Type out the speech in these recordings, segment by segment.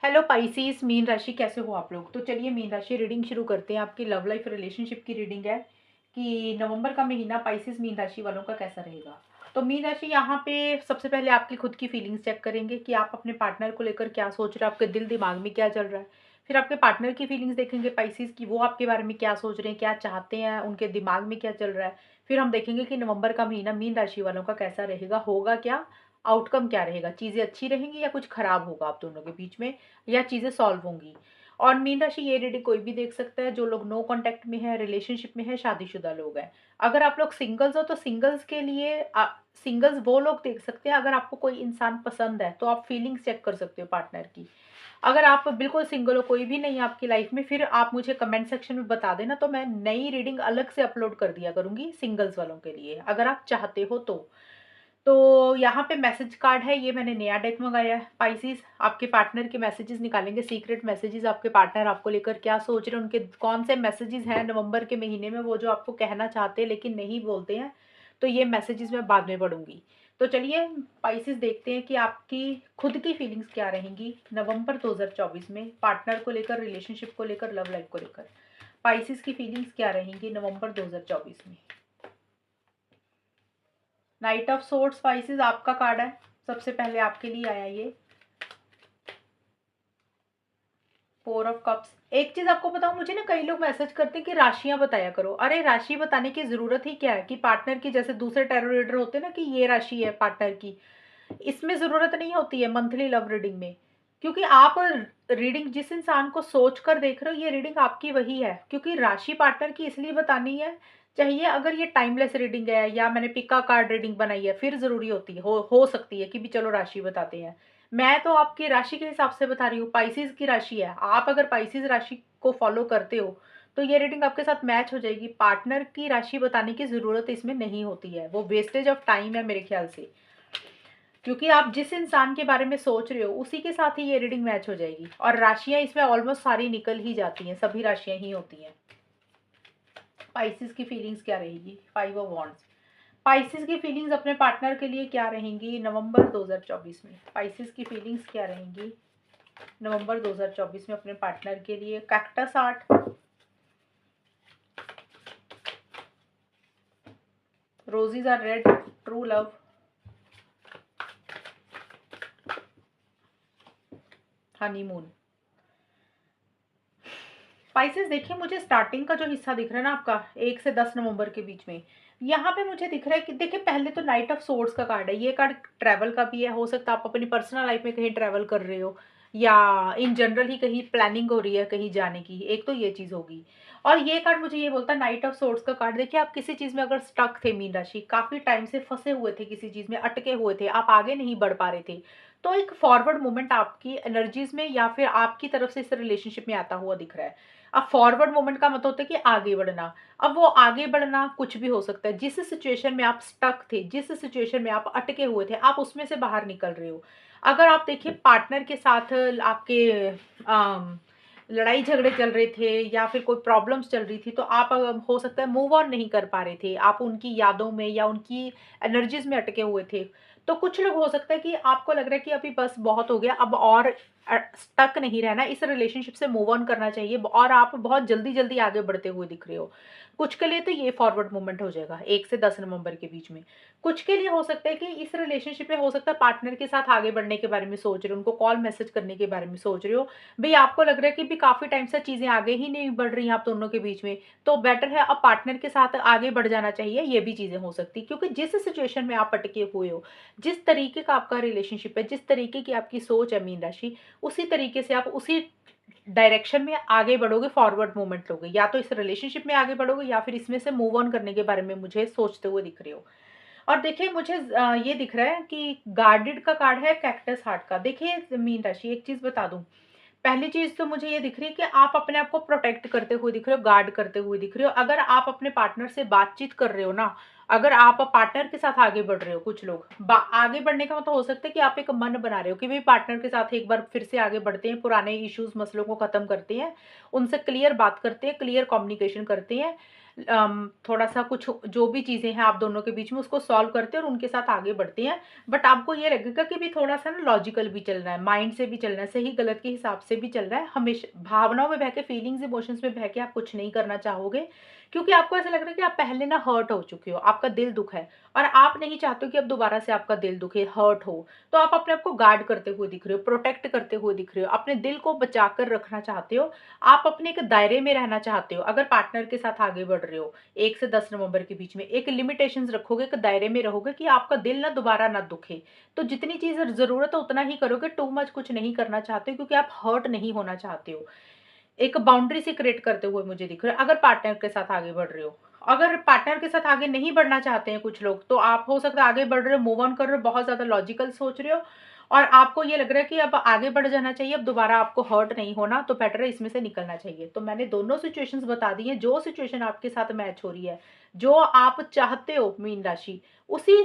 Hello पाइसीस, mean राशि कैसे हो आप लोग। तो चलिए मीन राशि रीडिंग शुरू करते हैं। आपकी लव लाइफ रिलेशनशिप की रीडिंग है कि नवंबर का महीना पाइसीस मीन राशि वालों का कैसा रहेगा। तो मीन राशि यहाँ पे सबसे पहले आपकी खुद की फीलिंग्स चेक करेंगे कि आप अपने पार्टनर को लेकर क्या सोच रहे हैं, आपके दिल दिमाग में क्या चल रहा है। फिर आपके पार्टनर की फीलिंग्स देखेंगे पाइसीस की, वो आपके बारे में क्या सोच रहे हैं, क्या चाहते हैं, उनके दिमाग में क्या चल रहा है। फिर हम देखेंगे कि नवंबर का महीना मीन राशि वालों का कैसा रहेगा, होगा क्या, आउटकम क्या रहेगा, चीज़ें अच्छी रहेंगी या कुछ खराब होगा आप दोनों के बीच में, या चीज़ें सॉल्व होंगी। और मीन राशि ये रीडिंग कोई भी देख सकता है, जो लोग नो कांटेक्ट में है, रिलेशनशिप में है, शादीशुदा लोग हैं। अगर आप लोग सिंगल्स हो तो सिंगल्स के लिए सिंगल्स वो लोग देख सकते हैं। अगर आपको कोई इंसान पसंद है तो आप फीलिंग्स चेक कर सकते हो पार्टनर की। अगर आप बिल्कुल सिंगल हो, कोई भी नहीं है आपकी लाइफ में, फिर आप मुझे कमेंट सेक्शन में बता देना, तो मैं नई रीडिंग अलग से अपलोड कर दिया करूंगी सिंगल्स वालों के लिए, अगर आप चाहते हो तो यहाँ पे मैसेज कार्ड है, ये मैंने नया डेक मंगाया है। पाइसिस आपके पार्टनर के मैसेजेस निकालेंगे, सीक्रेट मैसेजेस, आपके पार्टनर आपको लेकर क्या सोच रहे हैं, उनके कौन से मैसेजेस हैं नवंबर के महीने में, वो जो आपको कहना चाहते हैं लेकिन नहीं बोलते हैं। तो ये मैसेजेस मैं बाद में पढ़ूंगी। तो चलिए पाइसिस देखते हैं कि आपकी खुद की फीलिंग्स क्या रहेंगी नवंबर 2024 में, पार्टनर को लेकर, रिलेशनशिप को लेकर, लव लाइफ को लेकर। पाइसिस की फीलिंग्स क्या रहेंगी नवंबर 2024 में। नाइट ऑफ सोर्ड्स स्पाइसेस आपका कार्ड है, सबसे पहले आपके लिए आया ये। Four of cups. एक चीज आपको बताऊं, मुझे ना कई लोग मैसेज करते हैं कि राशियां बताया करो। अरे राशि बताने की जरूरत ही क्या है कि पार्टनर की, जैसे दूसरे टैरो रीडर होते हैं ना कि ये राशि है पार्टनर की, इसमें जरूरत नहीं होती है मंथली लव रीडिंग में। क्योंकि आप रीडिंग जिस इंसान को सोच कर देख रहे हो, ये रीडिंग आपकी वही है। क्योंकि राशि पार्टनर की इसलिए बतानी है चाहिए, अगर ये टाइमलेस रीडिंग है या मैंने पिका कार्ड रीडिंग बनाई है, फिर जरूरी होती है, हो सकती है कि भी चलो राशि बताते हैं। मैं तो आपकी राशि के हिसाब से बता रही हूँ, पाइसिस की राशि है। आप अगर पाइसिस राशि को फॉलो करते हो तो ये रीडिंग आपके साथ मैच हो जाएगी। पार्टनर की राशि बताने की जरूरत इसमें नहीं होती है, वो वेस्टेज ऑफ टाइम है मेरे ख्याल से। क्योंकि आप जिस इंसान के बारे में सोच रहे हो उसी के साथ ही ये रीडिंग मैच हो जाएगी। और राशियां इसमें ऑलमोस्ट सारी निकल ही जाती हैं, सभी राशियां ही होती हैं। पाइसिस की फीलिंग्स क्या रहेगी, फाइव ऑफ वॉन्ड्स। पाइसिस की फीलिंग्स अपने पार्टनर के लिए क्या रहेंगी नवंबर 2024 में। पाइसिस की फीलिंग्स क्या रहेंगी नवंबर 2024 में अपने पार्टनर के लिए। Cactus art, roses are red, true love, honeymoon. Spices देखिए, मुझे स्टार्टिंग का जो हिस्सा दिख रहा है ना आपका 1 से 10 नवंबर के बीच में, यहाँ पे मुझे दिख रहा है कि देखिए पहले तो नाइट ऑफ सोर्ड्स का कार्ड है। ये कार्ड ट्रैवल का भी है, हो सकता है आप अपनी पर्सनल लाइफ में कहीं ट्रैवल कर रहे हो, या इन जनरल ही कहीं प्लानिंग हो रही है कहीं जाने की, एक तो ये चीज़ होगी। और ये कार्ड मुझे ये बोलता है, नाइट ऑफ सोर्ड्स का कार्ड, देखिए आप किसी चीज़ में अगर स्टक थे, मीन राशि काफ़ी टाइम से फंसे हुए थे, किसी चीज़ में अटके हुए थे, आप आगे नहीं बढ़ पा रहे थे, तो एक फॉरवर्ड मूवमेंट आपकी एनर्जीज में या फिर आपकी तरफ से इस रिलेशनशिप में आता हुआ दिख रहा है। अब फॉरवर्ड मूवमेंट का मतलब होता है कि आगे बढ़ना। अब वो आगे बढ़ना कुछ भी हो सकता है। जिस सिचुएशन में आप स्टक थे, जिस सिचुएशन में आप अटके हुए थे, आप उसमें से बाहर निकल रहे हो। अगर आप देखिए पार्टनर के साथ आपके लड़ाई झगड़े चल रहे थे या फिर कोई प्रॉब्लम्स चल रही थी, तो आप हो सकता है मूव ऑन नहीं कर पा रहे थे, आप उनकी यादों में या उनकी एनर्जीज में अटके हुए थे। तो कुछ लोग हो सकता है कि आपको लग रहा है कि अभी बस बहुत हो गया, अब और स्टक नहीं रहना, इस रिलेशनशिप से मूव ऑन करना चाहिए, और आप बहुत जल्दी जल्दी आगे बढ़ते हुए दिख रहे हो। कुछ के लिए तो ये फॉरवर्ड मूवमेंट हो जाएगा 1 से 10 नवंबर के बीच में। कुछ के लिए हो सकता है कि इस रिलेशनशिप में हो सकता है पार्टनर के साथ आगे बढ़ने के बारे में सोच रहे हो, उनको कॉल मैसेज करने के बारे में सोच रहे हो। भाई आपको लग रहा है कि भी काफी टाइम से चीजें आगे ही नहीं बढ़ रही हैं आप दोनों के बीच में, तो बेटर है अब पार्टनर के साथ आगे बढ़ जाना चाहिए। ये भी चीजें हो सकती, क्योंकि जिस सिचुएशन में आप अटके हुए हो, जिस तरीके का आपका रिलेशनशिप है, जिस तरीके की आपकी सोच है मीन राशि, उसी तरीके से आप उसी डायरेक्शन में आगे बढ़ोगे, फॉरवर्ड मूवमेंट लोगे, या तो इस रिलेशनशिप में आगे बढ़ोगे या फिर इसमें से मूव ऑन करने के बारे में मुझे सोचते हुए दिख रहे हो। और देखिए मुझे ये दिख रहा है कि गार्डेड का कार्ड है, कैक्टस हार्ट का। देखिए मीन राशि, एक चीज बता दूं, पहली चीज तो मुझे ये दिख रही है कि आप अपने आप को प्रोटेक्ट करते हुए दिख रहे हो, गार्ड करते हुए दिख रहे हो। अगर आप अपने पार्टनर से बातचीत कर रहे हो ना, अगर आप पार्टनर के साथ आगे बढ़ रहे हो, कुछ लोग आगे बढ़ने का मतलब हो सकता है कि आप एक मन बना रहे हो कि भाई पार्टनर के साथ एक बार फिर से आगे बढ़ते हैं, पुराने इश्यूज मसलों को खत्म करते हैं, उनसे क्लियर बात करते हैं, क्लियर कम्युनिकेशन करते हैं, थोड़ा सा कुछ जो भी चीज़ें हैं आप दोनों के बीच में उसको सॉल्व करते हैं और उनके साथ आगे बढ़ते हैं। बट आपको ये लगेगा कि भी थोड़ा सा ना लॉजिकल भी चल रहा है, माइंड से भी चल रहा है, सही गलत के हिसाब से भी चल रहा है। हमेशा भावनाओं में बह के, फीलिंग्स इमोशंस में बह के आप कुछ नहीं करना चाहोगे, क्योंकि आपको ऐसा लग रहा है कि आप पहले ना हर्ट हो चुके हो, आपका दिल दुखा है और आप नहीं चाहते हो कि अब दोबारा से आपका दिल दुखे, हर्ट हो। तो आप अपने आप को गार्ड करते हुए दिख रहे हो, प्रोटेक्ट करते हुए दिख रहे हो, अपने दिल को बचा कर रखना चाहते हो। आप अपने एक दायरे में रहना चाहते हो। अगर पार्टनर के साथ आगे बढ़ रहे हो 1 से 10 नवंबर के बीच में, एक लिमिटेशंस रखोगे, एक दायरे में रहोगे कि आपका दिल ना दोबारा ना दुखे। तो जितनी चीज़ ज़रूरत है उतना ही करोगे, टू मच कुछ नहीं करना चाहते हो, क्योंकि आप हर्ट नहीं होना चाहते हो। एक बाउंड्री से क्रिएट करते हुए मुझे दिख रहा है, अगर पार्टनर के साथ आगे बढ़ रहे हो। अगर पार्टनर के साथ आगे नहीं बढ़ना चाहते हैं कुछ लोग, तो आप हो सकता है आगे बढ़ रहे हो, मूव ऑन कर रहे हो, बहुत ज़्यादा लॉजिकल सोच रहे हो और आपको ये लग रहा है कि अब आगे बढ़ जाना चाहिए, अब दोबारा आपको हर्ट नहीं होना, तो बेटर है इसमें से निकलना चाहिए। तो मैंने दोनों सिचुएशंस बता दी हैं, जो सिचुएशन आपके साथ मैच हो रही है, जो आप चाहते हो मीन राशि, उसी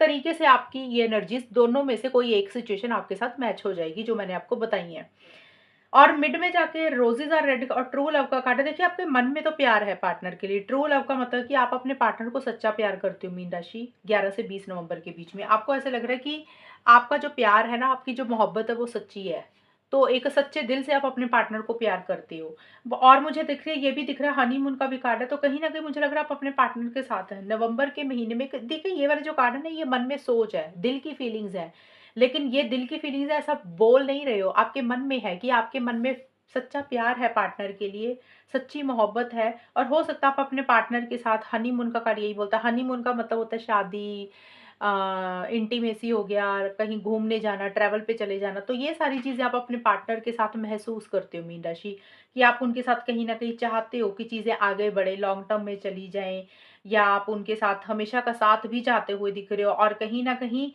तरीके से आपकी ये एनर्जीज़ दोनों में से कोई एक सिचुएशन आपके साथ मैच हो जाएगी, जो मैंने आपको बताई हैं। और मिड में जाके रोजेज़ आर रेड और ट्रू लव का कार्ड है। देखिए, आपके मन में तो प्यार है पार्टनर के लिए। ट्रू लव का मतलब कि आप अपने पार्टनर को सच्चा प्यार करते हो मीन राशि, 11 से 20 नवंबर के बीच में। आपको ऐसा लग रहा है कि आपका जो प्यार है ना, आपकी जो मोहब्बत है वो सच्ची है। तो एक सच्चे दिल से आप अपने पार्टनर को प्यार करते हो। और मुझे दिख रही है, ये भी दिख रहा है हनीमून का भी कार्ड है, तो कहीं न कहीं मुझे लग रहा है आप अपने पार्टनर के साथ हैं। नवंबर के महीने में देखिए, ये वाले जो कार्ड है ना, ये मन में सोच है, दिल की फीलिंग्स है। लेकिन ये दिल की फीलिंग्स है, ऐसा बोल नहीं रहे हो, आपके मन में है कि आपके मन में सच्चा प्यार है पार्टनर के लिए, सच्ची मोहब्बत है। और हो सकता है आप अपने पार्टनर के साथ, हनीमून का कार्ड यही बोलता है, हनीमून का मतलब होता है शादी, इंटीमेसी हो गया, कहीं घूमने जाना, ट्रैवल पे चले जाना। तो ये सारी चीज़ें आप अपने पार्टनर के साथ महसूस करते हो मीन राशि, कि आप उनके साथ कहीं न कहीं चाहते हो कि चीज़ें आगे बढ़े, लॉन्ग टर्म में चली जाएँ, या आप उनके साथ हमेशा का साथ भी चाहते हुए दिख रहे हो और कहीं न कहीं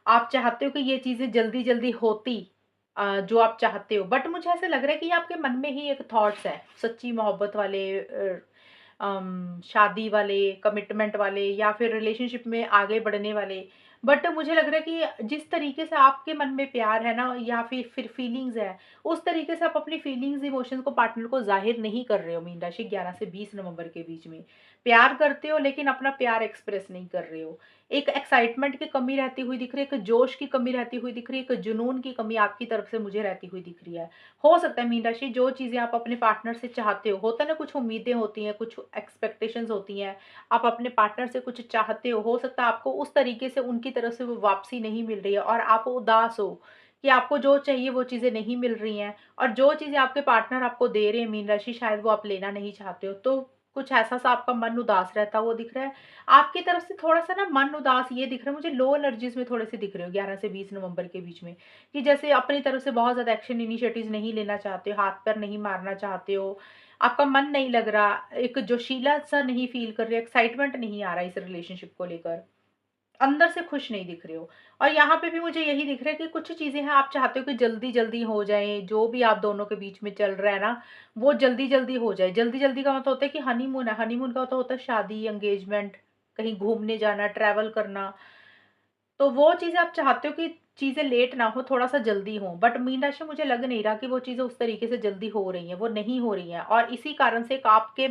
आप चाहते हो कि ये चीज़ें जल्दी-जल्दी होती, जो आप चाहते हो। बट मुझे ऐसा लग रहा है कि ये आपके मन में ही एक थॉट्स हैं, सच्ची मोहब्बत वाले, शादी वाले, कमिटमेंट वाले, या फिर रिलेशनशिप में आगे बढ़ने वाले। बट मुझे लग रहा है कि जिस तरीके से आपके मन में प्यार है ना, या फिर फीलिंग्स है, उस तरीके से आप अपनी फीलिंग्स, इमोशंस को पार्टनर को ज़ाहिर नहीं कर रहे हो मीन राशि, 11 से 20 नवंबर के बीच में। प्यार करते हो लेकिन अपना प्यार एक्सप्रेस नहीं कर रहे हो। एक एक्साइटमेंट की कमी रहती हुई दिख रही है, एक जोश की कमी रहती हुई दिख रही है, एक जुनून की कमी आपकी तरफ से मुझे रहती हुई दिख रही है। हो सकता है मीन राशि, जो चीज़ें आप अपने पार्टनर से चाहते हो, होता है ना, कुछ उम्मीदें होती हैं, कुछ एक्सपेक्टेशंस होती हैं, आप अपने पार्टनर से कुछ चाहते हो सकता है आपको उस तरीके से उनकी तरफ से वो वापसी नहीं मिल रही है और आप उदास हो कि आपको जो चाहिए वो चीज़ें नहीं मिल रही हैं, और जो चीज़ें आपके पार्टनर आपको दे रहे हैं मीन राशि, शायद वो आप लेना नहीं चाहते हो। तो कुछ ऐसा-सा आपका मन उदास रहता हुआ दिख रहा है। आपकी तरफ से थोड़ा-सा ना मन उदास ये दिख रहा है मुझे, लो एनर्जीज़ में थोड़े-से दिख रहे हो 11 से 20 नवंबर के बीच में, कि जैसे अपनी तरफ से बहुत ज़्यादा एक्शन इनिशिएटिव्स नहीं लेना चाहते हो, हाथ-पैर नहीं मारना चाहते हो, आपका मन नहीं लग रहा, एक जोशीला-सा नहीं फ़ील कर रहे हो, एक्साइटमेंट नहीं आ रहा है इस रिलेशनशिप को लेकर। अंदर से खुश नहीं दिख रहे हो। और यहाँ पे भी मुझे यही दिख रहा है कि कुछ चीज़ें हैं आप चाहते हो कि जल्दी-जल्दी हो जाएँ, जो भी आप दोनों के बीच में चल रहा है ना, वो जल्दी-जल्दी हो जाए। जल्दी-जल्दी का मतलब होता है कि हनीमून है, हनीमून का मतलब होता है शादी, एंगेजमेंट, कहीं घूमने जाना, ट्रैवल करना। तो वो चीज़ें आप चाहते हो कि चीज़ें लेट ना हो, थोड़ा-सा जल्दी हो। बट मीन राशि, मुझे लग नहीं रहा कि वो चीज़ें उस तरीके से जल्दी हो रही हैं, वो नहीं हो रही हैं, और इसी कारण से एक आपके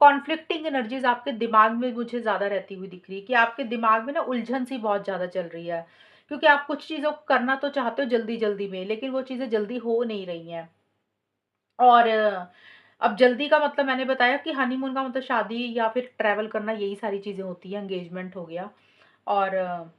कॉन्फ्लिक्टिंग एनर्जीज़ आपके दिमाग में मुझे ज़्यादा रहती हुई दिख रही है, कि आपके दिमाग में ना उलझन-सी बहुत ज़्यादा चल रही है। क्योंकि आप कुछ चीज़ों को करना तो चाहते हो जल्दी-जल्दी में, लेकिन वो चीज़ें जल्दी हो नहीं रही हैं। और अब जल्दी का मतलब मैंने बताया कि हनीमून का मतलब शादी या फिर ट्रैवल करना, यही सारी चीज़ें होती हैं, एंगेजमेंट हो गया। और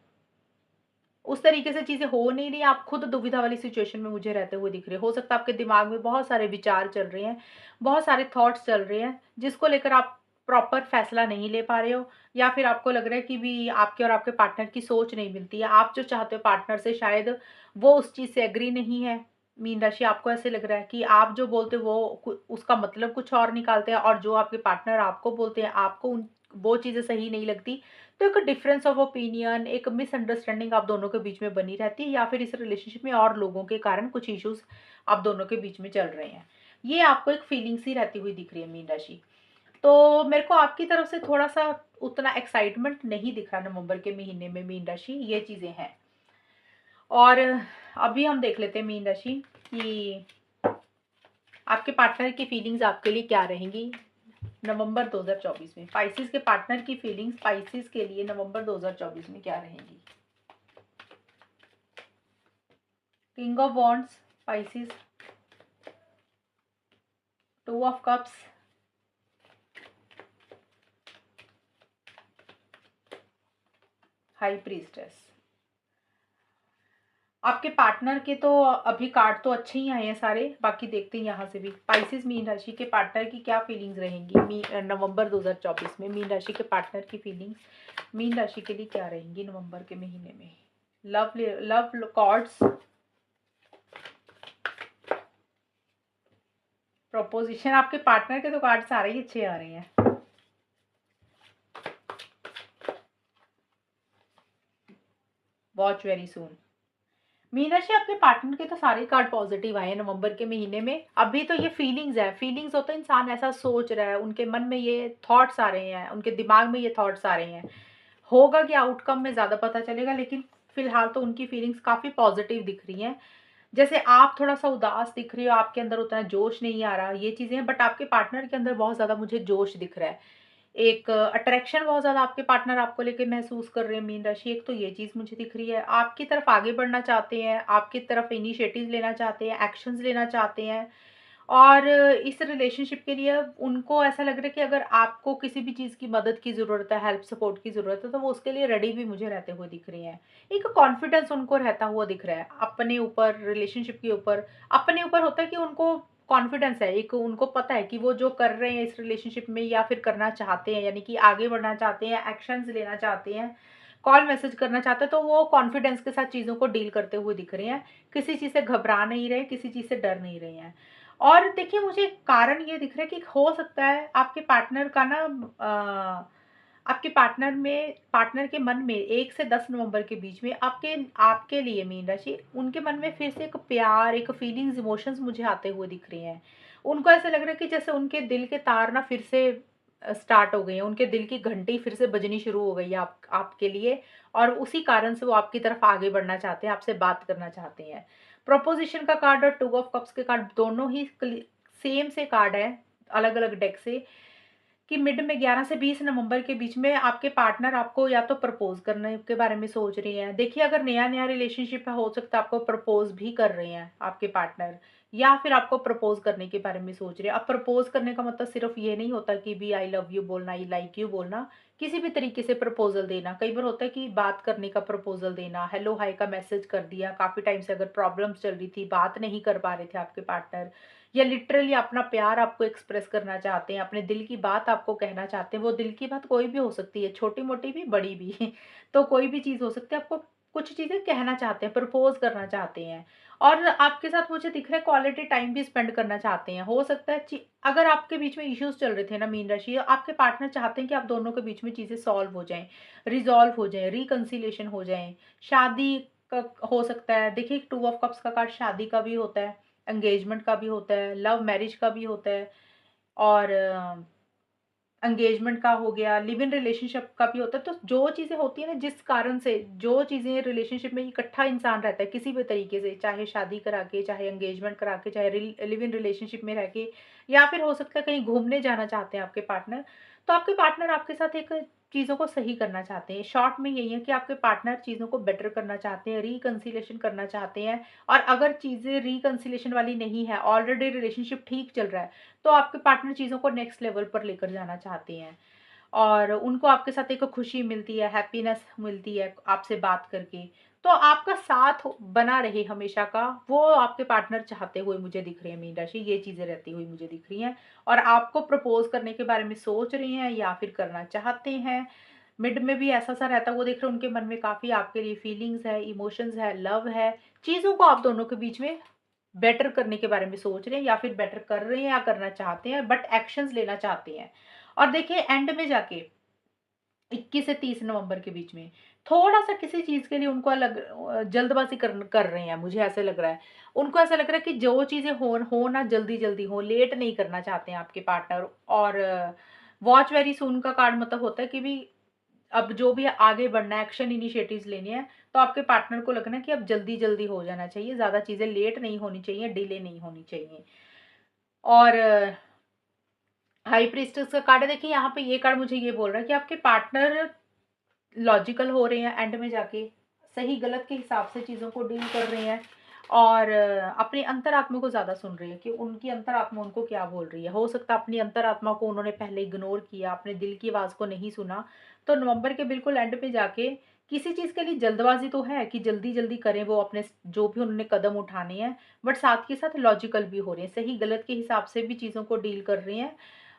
उस तरीके से चीज़ें हो नहीं रही, आप खुद दुविधा वाली सिचुएशन में मुझे रहते हुए दिख रहे हो। हो सकता है आपके दिमाग में बहुत सारे विचार चल रहे हैं, बहुत सारे थॉट्स चल रहे हैं, जिसको लेकर आप प्रॉपर फैसला नहीं ले पा रहे हो, या फिर आपको लग रहा है कि भी आपके और आपके पार्टनर की सोच नहीं मिलती है। आप जो चाहते हो पार्टनर से, शायद वो उस चीज़ से एग्री नहीं है। मीन राशि, आपको ऐसे लग रहा है कि आप जो बोलते हो वो उसका मतलब कुछ और निकालते हैं, और जो आपके पार्टनर आपको बोलते हैं, आपको वो चीज़ें सही नहीं लगती। तो एक डिफरेंस ऑफ ओपिनियन, एक मिसअंडरस्टैंडिंग आप दोनों के बीच में बनी रहती है, या फिर इस रिलेशनशिप में और लोगों के कारण कुछ इश्यूज आप दोनों के बीच में चल रहे हैं। ये आपको एक फीलिंग सी रहती हुई दिख रही है मीन राशि। तो मेरे को आपकी तरफ से थोड़ा सा उतना एक्साइटमेंट नहीं दिख रहा नवंबर के महीने में मीन राशि, ये चीजें हैं। और अभी हम देख लेते हैं मीन राशि कि आपके पार्टनर की फीलिंग्स आपके लिए क्या रहेंगी नवंबर 2024 में स्पाइसेस के पार्टनर की फीलिंग्स स्पाइसेस के लिए नवंबर 2024 में क्या रहेंगी? King of wands spices, 2 of cups, high priestess. आपके पार्टनर के तो अभी कार्ड तो अच्छे ही आए हैं सारे, बाकी देखते हैं यहाँ से भी। स्पाइसेस मीन राशि के पार्टनर की क्या फीलिंग्स रहेंगी नवंबर 2024 में? मीन राशि के पार्टनर की फीलिंग्स मीन राशि के लिए क्या रहेंगी नवंबर के महीने में? Love love cards, proposition. आपके पार्टनर के तो कार्ड सारे ही अच्छे आ रहे हैं। Watch very soon. मीन राशि आपके पार्टनर के तो सारे कार्ड पॉजिटिव आए हैं नवंबर के महीने में। अभी तो ये फीलिंग्स है, फीलिंग्स होता है इंसान ऐसा सोच रहा है, उनके मन में ये थॉट्स आ रहे हैं, उनके दिमाग में ये थॉट्स आ रहे हैं। होगा कि आउटकम में ज़्यादा पता चलेगा, लेकिन फिलहाल तो उनकी फीलिंग्स काफ़ी पॉजिटिव दिख रही हैं। जैसे आप थोड़ा सा उदास दिख रही हो, आपके अंदर उतना जोश नहीं आ रहा, ये चीज़ें हैं, बट आपके पार्टनर के अंदर बहुत ज़्यादा मुझे जोश दिख रहा है। एक अट्रैक्शन बहुत ज़्यादा आपके पार्टनर आपको लेके महसूस कर रहे हैं मीन राशि। एक तो ये चीज़ मुझे दिख रही है, आपकी तरफ आगे बढ़ना चाहते हैं, आपकी तरफ इनिशिएटिव लेना चाहते हैं, एक्शंस लेना चाहते हैं। और इस रिलेशनशिप के लिए उनको ऐसा लग रहा है कि अगर आपको किसी भी चीज़ की मदद की ज़रूरत है, हेल्प सपोर्ट की ज़रूरत है, तो वो उसके लिए रेडी भी मुझे रहते हुए दिख रहे हैं। एक कॉन्फिडेंस उनको रहता हुआ दिख रहा है अपने ऊपर, रिलेशनशिप के ऊपर। अपने ऊपर होता है कि उनको कॉन्फिडेंस है, एक उनको पता है कि वो जो कर रहे हैं इस रिलेशनशिप में या फिर करना चाहते हैं, यानी कि आगे बढ़ना चाहते हैं, एक्शंस लेना चाहते हैं, कॉल मैसेज करना चाहते हैं, तो वो कॉन्फिडेंस के साथ चीज़ों को डील करते हुए दिख रहे हैं। किसी चीज़ से घबरा नहीं रहे, किसी चीज़ से डर नहीं रहे हैं। और देखिए मुझे कारण ये दिख रहा है कि हो सकता है आपके पार्टनर का ना आपके पार्टनर के मन में 1 से 10 नवंबर के बीच में आपके आपके लिए मीन राशि, उनके मन में फिर से एक प्यार, एक फीलिंग्स, इमोशंस मुझे आते हुए दिख रहे हैं। उनको ऐसा लग रहा है कि जैसे उनके दिल के तार ना फिर से स्टार्ट हो गई हैं, उनके दिल की घंटी फिर से बजनी शुरू हो गई है आपके लिए। और उसी कारण से वो आपकी तरफ आगे बढ़ना चाहते हैं, आपसे बात करना चाहते हैं। प्रोपोजिशन का कार्ड और 2 ऑफ कप्स के कार्ड दोनों ही सेम से कार्ड है, अलग अलग डेक से, कि मिड में 11 से 20 नवंबर के बीच में आपके पार्टनर आपको या तो प्रपोज करने के बारे में सोच रही हैं। देखिए अगर नया नया रिलेशनशिप है, हो सकता है आपको प्रपोज भी कर रहे हैं आपके पार्टनर, या फिर आपको प्रपोज करने के बारे में सोच रहे हैं। अब प्रपोज करने का मतलब सिर्फ ये नहीं होता कि भी आई लव यू बोलना, आई लाइक यू बोलना। किसी भी तरीके से प्रपोजल देना, कई बार होता है कि बात करने का प्रपोजल देना, हेलो हाय का मैसेज कर दिया। काफ़ी टाइम से अगर प्रॉब्लम्स चल रही थी, बात नहीं कर पा रहे थे आपके पार्टनर, या लिटरली अपना प्यार आपको एक्सप्रेस करना चाहते हैं, अपने दिल की बात आपको कहना चाहते हैं। वो दिल की बात कोई भी हो सकती है, छोटी मोटी भी, बड़ी भी तो कोई भी चीज़ हो सकती है। आपको कुछ चीज़ें कहना चाहते हैं, प्रपोज करना चाहते हैं, और आपके साथ मुझे दिख रहा है क्वालिटी टाइम भी स्पेंड करना चाहते हैं। हो सकता है अगर आपके बीच में इश्यूज चल रहे थे ना मीन राशि, आपके पार्टनर चाहते हैं कि आप दोनों के बीच में चीज़ें सॉल्व हो जाएं, रिजॉल्व हो जाएं, रिकन्सिलेशन हो जाएं, शादी का हो सकता है। देखिए 2 ऑफ कप्स का कार्ड शादी का भी होता है, एंगेजमेंट का भी होता है, लव मैरिज का भी होता है, और एंगेजमेंट का हो गया, लिव इन रिलेशनशिप का भी होता है। तो जो चीज़ें होती है ना, जिस कारण से जो चीज़ें रिलेशनशिप में इकट्ठा इंसान रहता है किसी भी तरीके से, चाहे शादी करा के, चाहे एंगेजमेंट करा के, चाहे लिव इन रिलेशनशिप में रह के, या फिर हो सकता है कहीं घूमने जाना चाहते हैं आपके पार्टनर। तो आपके पार्टनर आपके साथ एक चीज़ों को सही करना चाहते हैं। शॉर्ट में यही है कि आपके पार्टनर चीज़ों को बेटर करना चाहते हैं, रिकन्सिलेशन करना चाहते हैं। और अगर चीज़ें रिकन्सिलेशन वाली नहीं है, ऑलरेडी रिलेशनशिप ठीक चल रहा है, तो आपके पार्टनर चीज़ों को नेक्स्ट लेवल पर लेकर जाना चाहते हैं, और उनको आपके साथ एक खुशी मिलती है, हैप्पीनेस मिलती है आपसे बात करके। तो आपका साथ बना रहे हमेशा का, वो आपके पार्टनर चाहते हुए मुझे दिख रहे हैं मीन राशि। ये चीज़ें रहती हुई मुझे दिख रही हैं, और आपको प्रपोज करने के बारे में सोच रही हैं या फिर करना चाहते हैं। मिड में भी ऐसा सा रहता है, वो देख रहे हैं उनके मन में काफ़ी आपके लिए फीलिंग्स है, इमोशंस है, लव है। चीज़ों को आप दोनों के बीच में बेटर करने के बारे में सोच रहे हैं, या फिर बेटर कर रहे हैं या करना चाहते हैं, बट एक्शंस लेना चाहते हैं। और देखिए एंड में जाके 21 से 30 नवंबर के बीच में थोड़ा सा किसी चीज़ के लिए उनको अलग जल्दबाजी कर रहे हैं, मुझे ऐसे लग रहा है। उनको ऐसा लग रहा है कि जो चीज़ें हो ना जल्दी जल्दी हो, लेट नहीं करना चाहते हैं आपके पार्टनर। और वॉच वेरी सून का कार्ड मतलब होता है कि भी अब जो भी आगे बढ़ना है, एक्शन इनिशिएटिव्स लेने हैं, तो आपके पार्टनर को लगना है कि अब जल्दी जल्दी हो जाना चाहिए, ज़्यादा चीज़ें लेट नहीं होनी चाहिए, डिले नहीं होनी चाहिए। और हाई प्रीस्टेस का कार्ड है। देखिए यहाँ पे ये कार्ड मुझे ये बोल रहा है कि आपके पार्टनर लॉजिकल हो रहे हैं एंड में जाके, सही गलत के हिसाब से चीज़ों को डील कर रहे हैं और अपनी अंतरात्मा को ज़्यादा सुन रहे हैं कि उनकी अंतरात्मा उनको क्या बोल रही है। हो सकता है अपनी अंतरात्मा को उन्होंने पहले इग्नोर किया, अपने दिल की आवाज़ को नहीं सुना। तो नवंबर के बिल्कुल एंड पे जाके किसी चीज़ के लिए जल्दबाजी तो है कि जल्दी जल्दी करें वो अपने जो भी उन्होंने कदम उठाने हैं, बट साथ के साथ लॉजिकल भी हो रहे हैं, सही गलत के हिसाब से भी चीज़ों को डील कर रहे हैं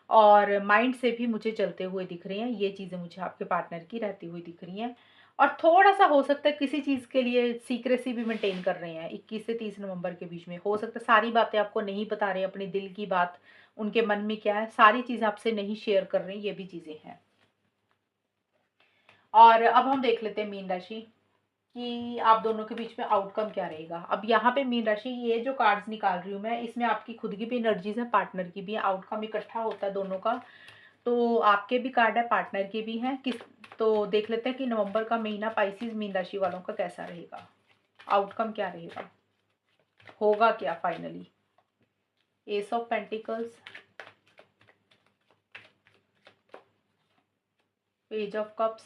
और माइंड से भी मुझे चलते हुए दिख रही हैं। ये चीज़ें मुझे आपके पार्टनर की रहती हुई दिख रही हैं और थोड़ा-सा हो सकता है किसी चीज़ के लिए सीक्रेसी भी मेंटेन कर रहे हैं 21 से 30 नवंबर के बीच में। हो सकता है सारी बातें आपको नहीं बता रहे हैं, अपने दिल की बात, उनके मन में क्या है, सारी चीज़ें आपसे नहीं शेयर कर रहे हैं, ये भी चीज़ें हैं। और अब हम देख लेते हैं मीन राशि कि आप दोनों के बीच में आउटकम क्या रहेगा। अब यहाँ पे मीन राशि ये जो कार्ड्स निकाल रही हूँ मैं, इसमें आपकी खुद की भी एनर्जीज है, पार्टनर की भी है, आउटकम इकट्ठा होता है दोनों का। तो आपके भी कार्ड है, पार्टनर के भी हैं किस। तो देख लेते हैं कि नवंबर का महीना पाइसेस मीन राशि वालों का कैसा रहेगा, आउटकम क्या रहेगा, होगा क्या finally. S of pentacles, page of cups,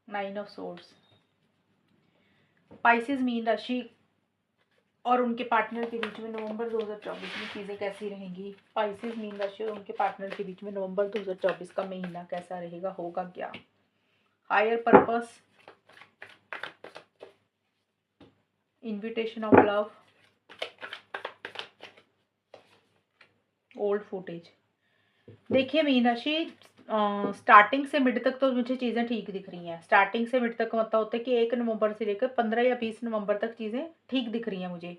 nine of swords. Pisces mean राशि और उनके पार्टनर के बीच में नवंबर 2024 में चीज़ें कैसी रहेंगी। पाइसेस मीन राशि और उनके पार्टनर के बीच में नवंबर 2024 का महीना कैसा रहेगा, होगा क्या। Higher purpose, invitation of love, old footage. देखिए मीन राशि, स्टार्टिंग से मिड तक तो मुझे चीज़ें ठीक दिख रही हैं। स्टार्टिंग से मिड तक का मतलब होता है कि 1 नवंबर से लेकर 15 या 20 नवंबर तक चीज़ें ठीक दिख रही हैं मुझे।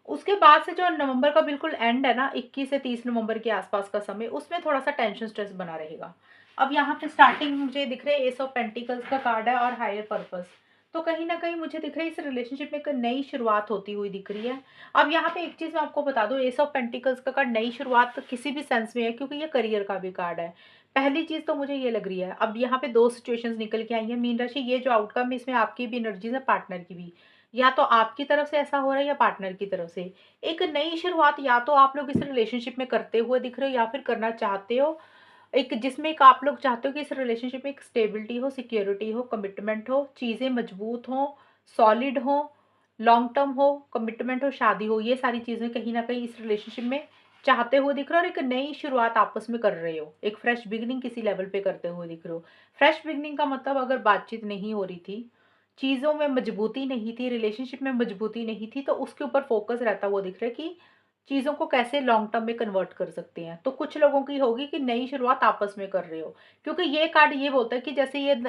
उसके बाद से जो नवंबर का बिल्कुल एंड है ना, 21 से 30 नवंबर के आसपास का समय, उसमें थोड़ा सा टेंशन स्ट्रेस बना रहेगा। अब यहाँ पे स्टार्टिंग मुझे दिख रहा है एस ऑफ पेंटिकल्स का कार्ड है और हायर पर्पस। तो कहीं ना कहीं मुझे दिख रहा है इस रिलेशनशिप में एक नई शुरुआत होती हुई दिख रही है। अब यहाँ पे एक चीज़ मैं आपको बता दूँ, एस ऑफ पेंटिकल्स का कार्ड नई शुरुआत तो किसी भी सेंस में है क्योंकि ये करियर का भी कार्ड है। पहली चीज़ तो मुझे ये लग रही है, अब यहाँ पे दो सिचुएशंस निकल के आई है मीन राशि। ये जो आउटकम है इसमें आपकी भी एनर्जीज है, पार्टनर की भी। या तो आपकी तरफ से ऐसा हो रहा है या पार्टनर की तरफ से एक नई शुरुआत या तो आप लोग इस रिलेशनशिप में करते हुए दिख रहे हो या फिर करना चाहते हो। एक जिसमें एक आप लोग चाहते हो कि इस रिलेशनशिप में एक स्टेबिलिटी हो, सिक्योरिटी हो, कमिटमेंट हो, चीज़ें मजबूत हो, सॉलिड हो, लॉन्ग टर्म हो, कमिटमेंट हो, शादी हो। ये सारी चीज़ें कहीं ना कहीं इस रिलेशनशिप में चाहते हुए दिख रहे हो और एक नई शुरुआत आपस में कर रहे हो, एक फ्रेश बिगिनिंग किसी लेवल पे करते हुए दिख रहे हो। फ्रेश बिगिनिंग का मतलब अगर बातचीत नहीं हो रही थी, चीज़ों में मजबूती नहीं थी, रिलेशनशिप में मजबूती नहीं थी, तो उसके ऊपर फोकस रहता हुआ दिख रहा है कि चीज़ों को कैसे लॉन्ग टर्म में कन्वर्ट कर सकते हैं। तो कुछ लोगों की होगी कि नई शुरुआत आपस में कर रहे हो, क्योंकि ये कार्ड ये बोलता है कि जैसे ये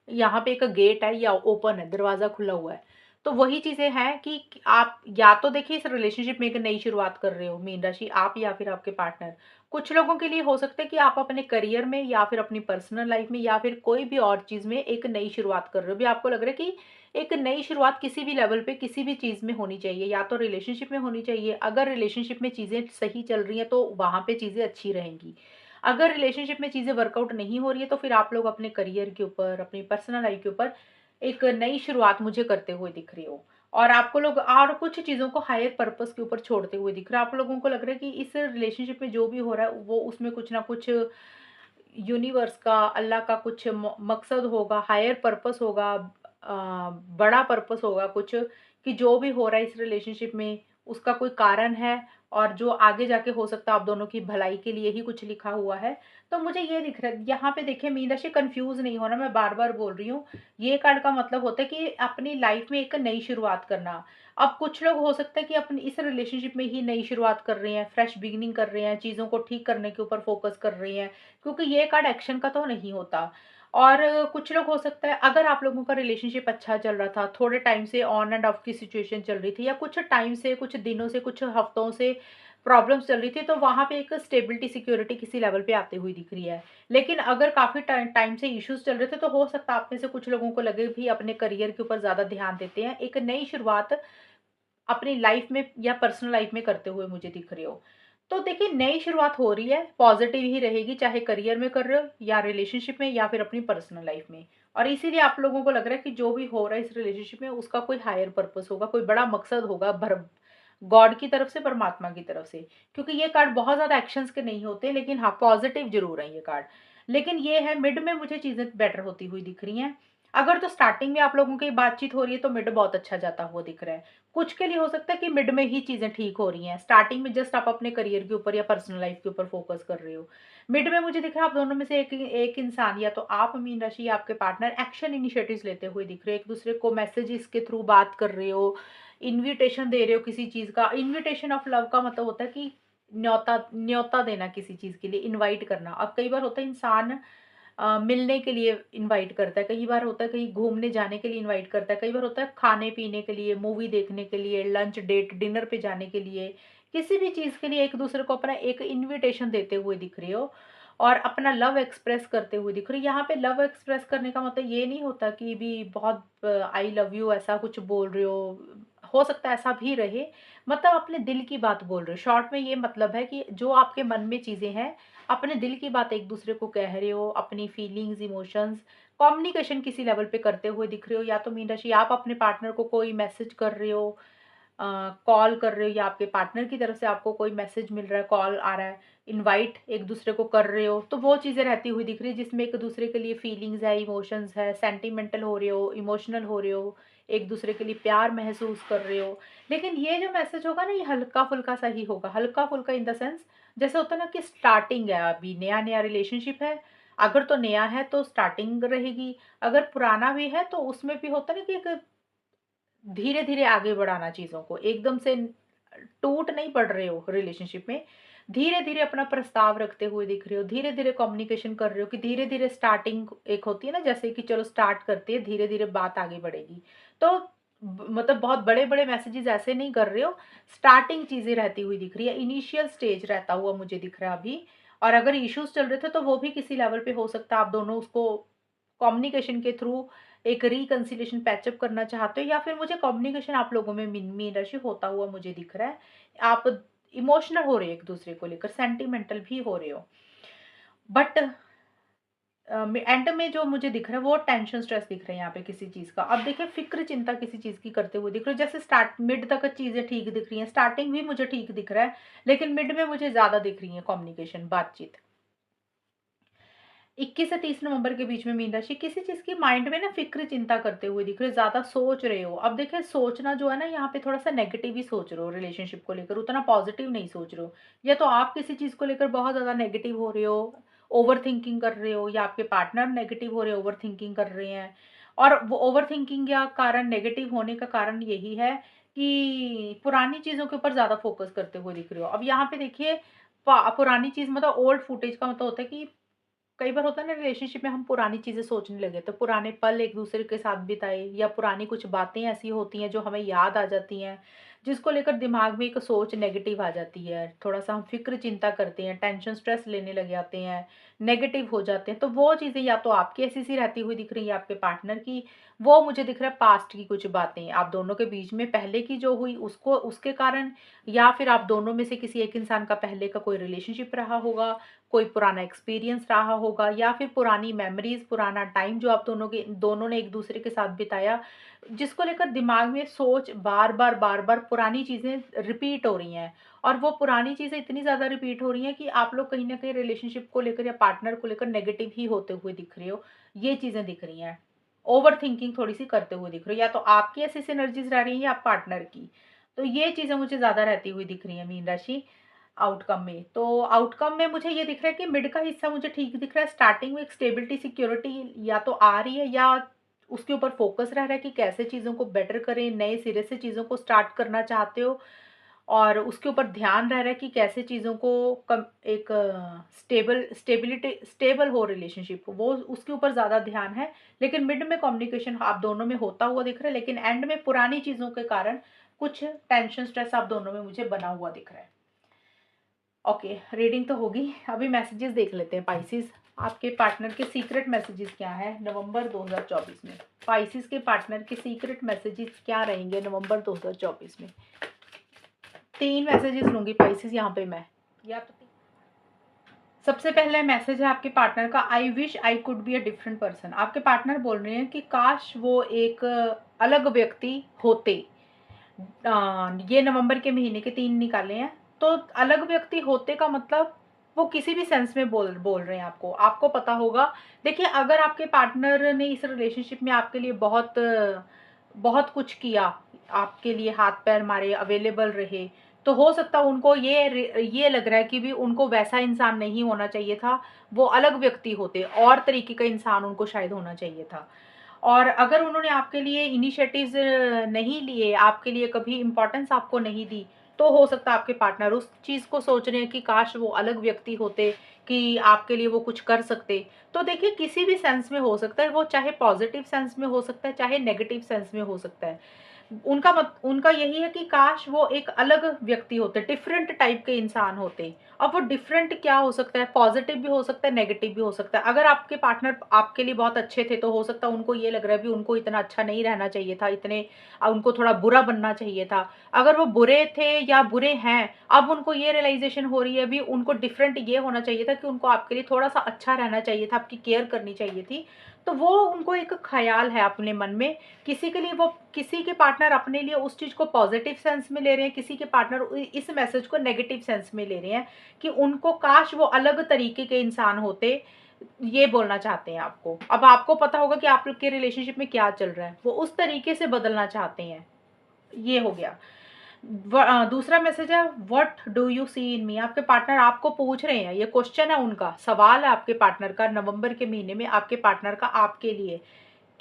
यहाँ पे एक गेट है या ओपन है, दरवाज़ा खुला हुआ है। तो वही चीज़ें हैं कि आप या तो देखिए इस रिलेशनशिप में एक नई शुरुआत कर रहे हो मीन राशि, आप या फिर आपके पार्टनर। कुछ लोगों के लिए हो सकता है कि आप अपने करियर में या फिर अपनी पर्सनल लाइफ में या फिर कोई भी और चीज़ में एक नई शुरुआत कर रहे हो। भी आपको लग रहा है कि एक नई शुरुआत किसी भी लेवल पे किसी भी चीज़ में होनी चाहिए, या तो रिलेशनशिप में होनी चाहिए। अगर रिलेशनशिप में चीज़ें सही चल रही हैं तो वहाँ पे चीज़ें अच्छी रहेंगी। अगर रिलेशनशिप में चीज़ें वर्कआउट नहीं हो रही है तो फिर आप लोग अपने करियर के ऊपर, अपनी पर्सनल लाइफ के ऊपर एक नई शुरुआत मुझे करते हुए दिख रही हो। और आपको लोग और कुछ चीज़ों को हायर पर्पस के ऊपर छोड़ते हुए दिख रहा है। आप लोगों को लग रहा है कि इस रिलेशनशिप में जो भी हो रहा है वो उसमें कुछ ना कुछ यूनिवर्स का, अल्लाह का कुछ मकसद होगा, हायर पर्पस होगा, बड़ा पर्पस होगा कुछ, कि जो भी हो रहा है इस रिलेशनशिप में उसका कोई कारण है और जो आगे जाके हो सकता है आप दोनों की भलाई के लिए ही कुछ लिखा हुआ है। तो मुझे ये दिख रहा है यहाँ पे। देखिए मीन राशि, कंफ्यूज नहीं होना, मैं बार बार बोल रही हूँ। ये कार्ड का मतलब होता है कि अपनी लाइफ में एक नई शुरुआत करना। अब कुछ लोग हो सकता है कि अपनी इस रिलेशनशिप में ही नई शुरुआत कर रहे हैं, फ्रेश बिगिनिंग कर रहे हैं, चीज़ों को ठीक करने के ऊपर फोकस कर रहे हैं, क्योंकि ये कार्ड एक्शन का तो नहीं होता। और कुछ लोग हो सकता है अगर आप लोगों का रिलेशनशिप अच्छा चल रहा था, थोड़े टाइम से ऑन एंड ऑफ की सिचुएशन चल रही थी, या कुछ टाइम से, कुछ दिनों से, कुछ हफ्तों से प्रॉब्लम्स चल रही थी, तो वहाँ पे एक स्टेबिलिटी, सिक्योरिटी किसी लेवल पे आती हुई दिख रही है। लेकिन अगर काफ़ी टाइम से इश्यूज चल रहे थे तो हो सकता है आप में से कुछ लोगों को लगे भी अपने करियर के ऊपर ज़्यादा ध्यान देते हैं, एक नई शुरुआत अपनी लाइफ में या पर्सनल लाइफ में करते हुए मुझे दिख रहे हो। तो देखिए नई शुरुआत हो रही है, पॉजिटिव ही रहेगी, चाहे करियर में कर रहे हो या रिलेशनशिप में या फिर अपनी पर्सनल लाइफ में। और इसीलिए आप लोगों को लग रहा है कि जो भी हो रहा है इस रिलेशनशिप में उसका कोई हायर पर्पस होगा, कोई बड़ा मकसद होगा, गॉड की तरफ से, परमात्मा की तरफ से। क्योंकि ये कार्ड बहुत ज़्यादा एक्शंस के नहीं होते, लेकिन हाँ, पॉज़िटिव ज़रूर है ये कार्ड। लेकिन ये है, मिड में मुझे चीज़ें बेटर होती हुई दिख रही हैं। अगर तो स्टार्टिंग में आप लोगों की बातचीत हो रही है, तो मिड बहुत अच्छा जाता हुआ दिख रहा है। कुछ के लिए हो सकता है कि मिड में ही चीज़ें ठीक हो रही हैं। स्टार्टिंग में जस्ट आप अपने करियर के ऊपर या पर्सनल लाइफ़ के ऊपर फ़ोकस कर रहे हो। मिड में मुझे दिख रहा है आप दोनों में से एक एक इंसान, या तो आप मीन राशि या आपके पार्टनर, एक्शन इनिशिएटिव्स लेते हुए दिख रहे हो। एक दूसरे को मैसेजेस के थ्रू बात कर रहे हो, इन्विटेशन दे रहे हो किसी चीज़ का। इन्विटेशन ऑफ लव का मतलब होता है कि न्योता न्योता देना किसी चीज़ के लिए, इनवाइट करना। अब कई बार होता है इंसान मिलने के लिए इनवाइट करता है, कई बार होता है कहीं घूमने जाने के लिए इनवाइट करता है, कई बार होता है खाने पीने के लिए, मूवी देखने के लिए, लंच डेट डिनर पे जाने के लिए, किसी भी चीज़ के लिए एक दूसरे को अपना एक इनविटेशन देते हुए दिख रहे हो और अपना लव एक्सप्रेस करते हुए दिख रही हो। यहाँ पे लव एक्सप्रेस करने का मतलब ये नहीं होता कि भी बहुत आई लव यू ऐसा कुछ बोल रहे हो सकता है ऐसा भी रहे, मतलब अपने दिल की बात बोल रहे हो। शॉर्ट में ये मतलब है कि जो आपके मन में चीज़ें हैं, अपने दिल की बात एक दूसरे को कह रहे हो, अपनी फीलिंग्स, इमोशंस, कम्युनिकेशन किसी लेवल पे करते हुए दिख रहे हो। या तो मीन राशि आप अपने पार्टनर को कोई मैसेज कर रहे हो, कॉल कर रहे हो, या आपके पार्टनर की तरफ से आपको कोई मैसेज मिल रहा है, कॉल आ रहा है, इनवाइट एक दूसरे को कर रहे हो, तो वो चीज़ें रहती हुई दिख रही है जिसमें एक दूसरे के लिए फीलिंग्स है, इमोशंस है, सेंटिमेंटल हो रहे हो, इमोशनल हो रहे हो, एक दूसरे के लिए प्यार महसूस कर रहे हो। लेकिन ये जो मैसेज होगा ना, ये हल्का फुल्का सा ही होगा। हल्का फुल्का इन द सेंस, जैसे होता है ना कि स्टार्टिंग है, अभी नया नया रिलेशनशिप है। अगर तो नया है तो स्टार्टिंग रहेगी, अगर पुराना भी है तो उसमें भी होता है ना कि एक धीरे-धीरे आगे बढ़ाना चीज़ों को, एकदम से टूट नहीं पड़ रहे हो रिलेशनशिप में, धीरे-धीरे अपना प्रस्ताव रखते हुए दिख रहे हो, धीरे-धीरे कम्युनिकेशन कर रहे हो कि धीरे-धीरे स्टार्टिंग एक होती है ना, जैसे कि चलो स्टार्ट करते हैं, धीरे-धीरे बात आगे बढ़ेगी। तो मतलब बहुत बड़े-बड़े मैसेजेस ऐसे नहीं कर रहे हो, स्टार्टिंग चीज़ें रहती हुई दिख रही है, इनिशियल स्टेज रहता हुआ मुझे दिख रहा है अभी। और अगर इश्यूज़ चल रहे थे तो वो भी किसी लेवल पे हो सकता है आप दोनों उसको कम्युनिकेशन के थ्रू एक रिकंसिलिएशन पैचअप करना चाहते हो, या फिर मुझे कम्युनिकेशन आप लोगों में मीनरशिप होता हुआ मुझे दिख रहा है। आप इमोशनल हो रहे हो एक दूसरे को लेकर, सेंटिमेंटल भी हो रहे हो। बट एंड में जो मुझे दिख रहा है वो टेंशन स्ट्रेस दिख रहा है यहाँ पे किसी चीज़ का। अब देखिए फिक्र चिंता किसी चीज़ की करते हुए दिख रहे हो। जैसे स्टार्ट मिड तक चीज़ें ठीक दिख रही हैं, स्टार्टिंग भी मुझे ठीक दिख रहा है, लेकिन मिड में मुझे ज़्यादा दिख रही है कम्युनिकेशन, बातचीत। 21 से 30 नवंबर के बीच में मीन राशि किसी चीज़ की माइंड में ना फ़िक्र चिंता करते हुए दिख रहे हो, ज़्यादा सोच रहे हो। अब देखिए सोचना जो है ना, यहाँ पे थोड़ा-सा नेगेटिव ही सोच रहे हो रिलेशनशिप को लेकर, उतना पॉज़िटिव नहीं सोच रहे हो। या तो आप किसी चीज़ को लेकर बहुत ज़्यादा नेगेटिव हो रहे हो, ओवरथिंकिंग कर रहे हो, या आपके पार्टनर नेगेटिव हो रहे हो, ओवरथिंकिंग कर रहे हैं। और वो ओवरथिंकिंग या कारण नेगेटिव होने का कारण यही है कि पुरानी चीज़ों के ऊपर ज़्यादा फ़ोकस करते हुए दिख रहे हो। अब यहाँ पे देखिए पुरानी चीज़ मतलब ओल्ड फुटेज का मतलब होता है कि कई बार होता है ना रिलेशनशिप में हम पुरानी चीज़ें सोचने लगे, तो पुराने पल एक दूसरे के साथ बिताए, या पुरानी कुछ बातें ऐसी होती हैं जो हमें याद आ जाती हैं, जिसको लेकर दिमाग में एक सोच नेगेटिव आ जाती है। थोड़ा-सा हम फ़िक्र चिंता करते हैं, टेंशन स्ट्रेस लेने लग जाते हैं, नेगेटिव हो जाते हैं। तो वो चीज़ें या तो आपकी ऐसी-सी रहती हुई दिख रही है, आपके पार्टनर की, वो मुझे दिख रहा है पास्ट की कुछ बातें आप दोनों के बीच में पहले की जो हुई उसको उसके कारण, या फिर आप दोनों में से किसी एक इंसान का पहले का कोई रिलेशनशिप रहा होगा, कोई पुराना एक्सपीरियंस रहा होगा, या फिर पुरानी मेमोरीज, पुराना टाइम जो आप दोनों ने एक दूसरे के साथ बिताया, जिसको लेकर दिमाग में सोच बार बार पुरानी चीजें रिपीट हो रही हैं। और वो पुरानी चीजें इतनी ज्यादा रिपीट हो रही हैं कि आप लोग कहीं ना कहीं रिलेशनशिप को लेकर या पार्टनर को लेकर नेगेटिव ही होते हुए दिख रहे हो। ये चीजें दिख रही हैं, ओवर थिंकिंग थोड़ी सी करते हुए दिख रहे हो, या तो आपकी ऐसी एनर्जीज रह रही हैं या पार्टनर की। तो ये चीजें मुझे ज्यादा रहती हुई दिख रही है मीन राशि आउटकम में। तो आउटकम में मुझे ये दिख रहा है कि मिड का हिस्सा मुझे ठीक दिख रहा है। स्टार्टिंग में एक स्टेबिलिटी, सिक्योरिटी या तो आ रही है, या उसके ऊपर फोकस रह रहा है कि कैसे चीज़ों को बेटर करें, नए सिरे से चीज़ों को स्टार्ट करना चाहते हो। और उसके ऊपर ध्यान रह रहा है कि कैसे चीज़ों को कम एक स्टेबल हो रिलेशनशिप, वो उसके ऊपर ज़्यादा ध्यान है। लेकिन मिड में कम्युनिकेशन आप दोनों में होता हुआ दिख रहा है, लेकिन एंड में पुरानी चीज़ों के कारण कुछ टेंशन स्ट्रेस आप दोनों में मुझे बना हुआ दिख रहा है। ओके, रीडिंग तो होगी, अभी मैसेजेस देख लेते हैं पाइसेस। आपके पार्टनर के सीक्रेट मैसेजेस क्या है नवंबर 2024 में? पाइसेस के पार्टनर के सीक्रेट मैसेजेस क्या रहेंगे नवंबर 2024 में? 3 मैसेजेस लूंगी पाइसेस यहाँ पे मैं, या तो सबसे पहले मैसेज है आपके पार्टनर का, I wish I could be a different person. आपके पार्टनर बोल रहे हैं कि काश वो एक अलग व्यक्ति होते। ये नवंबर के महीने के 3 निकाले हैं। तो अलग व्यक्ति होते का मतलब वो किसी भी सेंस में बोल बोल रहे हैं आपको। आपको पता होगा, देखिए अगर आपके पार्टनर ने इस रिलेशनशिप में आपके लिए बहुत बहुत कुछ किया, आपके लिए हाथ-पैर मारे, अवेलेबल रहे, तो हो सकता है उनको ये लग रहा है कि भी उनको वैसा इंसान नहीं होना चाहिए था, वो अलग व्यक्ति होते और तरीके का इंसान उनको शायद होना चाहिए था। और अगर उन्होंने आपके लिए इनिशिएटिव्स नहीं लिए, आपके लिए कभी इम्पोर्टेंस आपको नहीं दी, तो हो सकता है आपके पार्टनर उस चीज़ को सोच रहे हैं कि काश वो अलग व्यक्ति होते, कि आपके लिए वो कुछ कर सकते। तो देखिए किसी भी सेंस में हो सकता है, वो चाहे पॉज़िटिव सेंस में हो सकता है, चाहे नेगेटिव सेंस में हो सकता है। उनका यही है कि काश वो एक अलग व्यक्ति होते, डिफरेंट टाइप के इंसान होते। अब वो डिफरेंट क्या हो सकता है, पॉजिटिव भी हो सकता है, नेगेटिव भी हो सकता है। अगर आपके पार्टनर आपके लिए बहुत अच्छे थे, तो हो सकता है उनको ये लग रहा है भी उनको इतना अच्छा नहीं रहना चाहिए था, उनको थोड़ा बुरा बनना चाहिए था। अगर वो बुरे थे या बुरे हैं, अब उनको ये रियलाइजेशन हो रही है भी उनको डिफरेंट ये होना चाहिए था कि उनको आपके लिए थोड़ा सा अच्छा रहना चाहिए था, आपकी केयर करनी चाहिए थी। तो वो उनको एक ख्याल है अपने मन में। किसी के लिए वो किसी के पार्टनर अपने लिए उस चीज़ को पॉजिटिव सेंस में ले रहे हैं, किसी के पार्टनर इस मैसेज को नेगेटिव सेंस में ले रहे हैं कि उनको काश वो अलग तरीके के इंसान होते, ये बोलना चाहते हैं आपको। अब आपको पता होगा कि आपके रिलेशनशिप में क्या चल रहा है, वो उस तरीके से बदलना चाहते हैं। ये हो गया। दूसरा मैसेज है, व्हाट डू यू सी इन मी। आपके पार्टनर आपको पूछ रहे हैं, ये क्वेश्चन है उनका, सवाल है आपके पार्टनर का नवंबर के महीने में आपके पार्टनर का आपके लिए,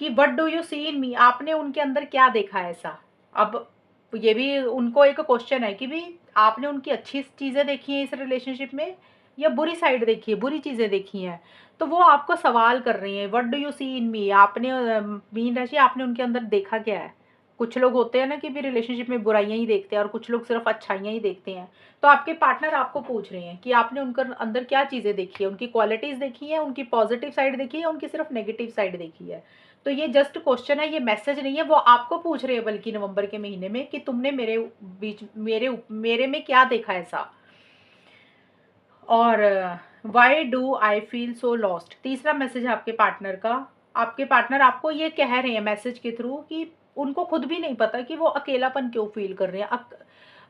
कि व्हाट डू यू सी इन मी, आपने उनके अंदर क्या देखा है ऐसा। अब ये भी उनको एक क्वेश्चन है कि भी आपने उनकी अच्छी चीज़ें देखी हैं इस रिलेशनशिप में, या बुरी साइड देखी है, बुरी चीज़ें देखी हैं। तो वो आपको सवाल कर रही हैं, व्हाट डू यू सी इन मी, आपने मीन राशि आपने उनके अंदर देखा क्या है। कुछ लोग होते हैं ना कि भी रिलेशनशिप में बुराइयां ही देखते हैं और कुछ लोग सिर्फ अच्छाइयां ही देखते हैं। तो आपके पार्टनर आपको पूछ रहे हैं कि आपने उनके अंदर क्या चीज़ें देखी है, उनकी क्वालिटीज़ देखी है, उनकी पॉजिटिव साइड देखी है, उनकी सिर्फ नेगेटिव साइड देखी है। तो ये जस्ट क्वेश्चन है, ये मैसेज नहीं है। वो आपको पूछ रहे हैं बल्कि नवंबर के महीने में कि तुमने मेरे में क्या देखा ऐसा। और why do I feel so lost, तीसरा मैसेज है आपके पार्टनर का। आपके पार्टनर आपको ये कह रहे हैं मैसेज के थ्रू कि उनको खुद भी नहीं पता कि वो अकेलापन क्यों फील कर रहे हैं।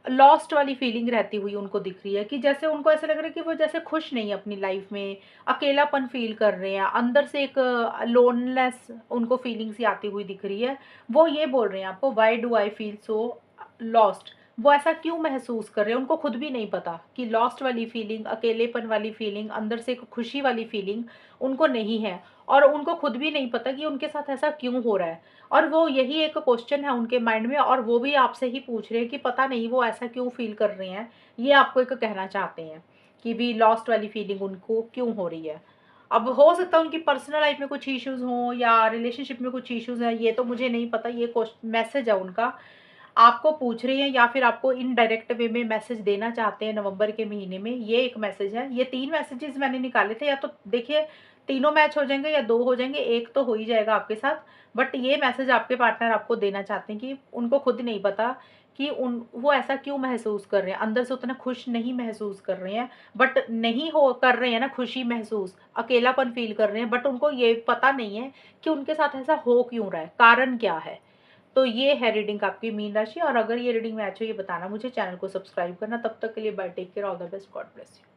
लॉस्ट वाली फीलिंग रहती हुई उनको दिख रही है, कि जैसे उनको ऐसा लग रहा है कि वो जैसे खुश नहीं है अपनी लाइफ में, अकेलापन फील कर रहे हैं, अंदर से एक लोनलेस उनको फीलिंग सी आती हुई दिख रही है। वो ये बोल रहे हैं आपको, why do I feel so lost. वो ऐसा क्यों महसूस कर रहे हैं, उनको खुद भी नहीं पता कि लॉस्ट वाली फीलिंग, अकेलेपन वाली फीलिंग, अंदर से एक खुशी वाली फीलिंग उनको नहीं है। और उनको खुद भी नहीं पता कि उनके साथ ऐसा क्यों हो रहा है। और वो यही एक क्वेश्चन है उनके माइंड में, और वो भी आपसे ही पूछ रहे हैं कि पता नहीं वो ऐसा क्यों फील कर रहे हैं। ये आपको एक कहना चाहते हैं कि भी लॉस्ट वाली फीलिंग उनको क्यों हो रही है। अब हो सकता है उनकी पर्सनल लाइफ में कुछ इश्यूज हों या रिलेशनशिप में कुछ इश्यूज हैं, ये तो मुझे नहीं पता। ये मैसेज है उनका, आपको पूछ रही हैं या फिर आपको इनडायरेक्ट वे में मैसेज देना चाहते हैं नवंबर के महीने में। ये एक मैसेज है। ये 3 मैसेजेस मैंने निकाले थे, या तो देखिए तीनों मैच हो जाएँगे या 2 हो जाएँगे, 1 तो हो ही जाएगा आपके साथ। बट ये मैसेज आपके पार्टनर आपको देना चाहते हैं कि उनको खुद नहीं पता कि उन वो ऐसा क्यों महसूस कर रहे हैं, अंदर से उतना खुश नहीं महसूस कर रहे हैं। बट नहीं हो कर रहे हैं ना खुशी महसूस, अकेलापन फ़ील कर रहे हैं, बट उनको ये पता नहीं है कि उनके साथ ऐसा हो क्यों रहा है, कारण क्या है। तो ये है रीडिंग आपकी मीन राशि। और अगर ये रीडिंग में अच्छा हो ये बताना मुझे, चैनल को सब्सक्राइब करना। तब तक के लिए bye, take care, all the best, God bless you.